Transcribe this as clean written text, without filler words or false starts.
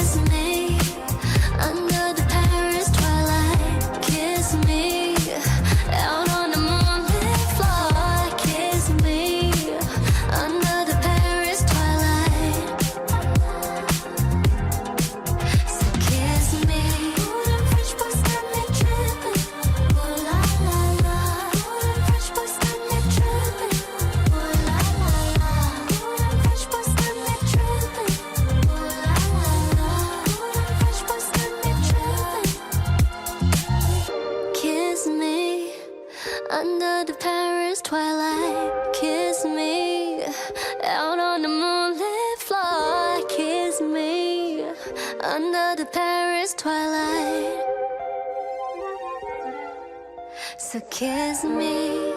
kiss me under the Paris twilight. Kiss me out on the moonlit floor. Kiss me under the Paris twilight. So kiss me. Ooh, them French boys got me tripping. Ooh la la la. Ooh, them French boys got me tripping. Ooh la la la. Ooh, them French boys got me tripping. Ooh la la la. Ooh, them French boys got me tripping. Kiss me under the Paris twilight. Kiss me out on the moonlit floor. Kiss me under the Paris twilight. So kiss me.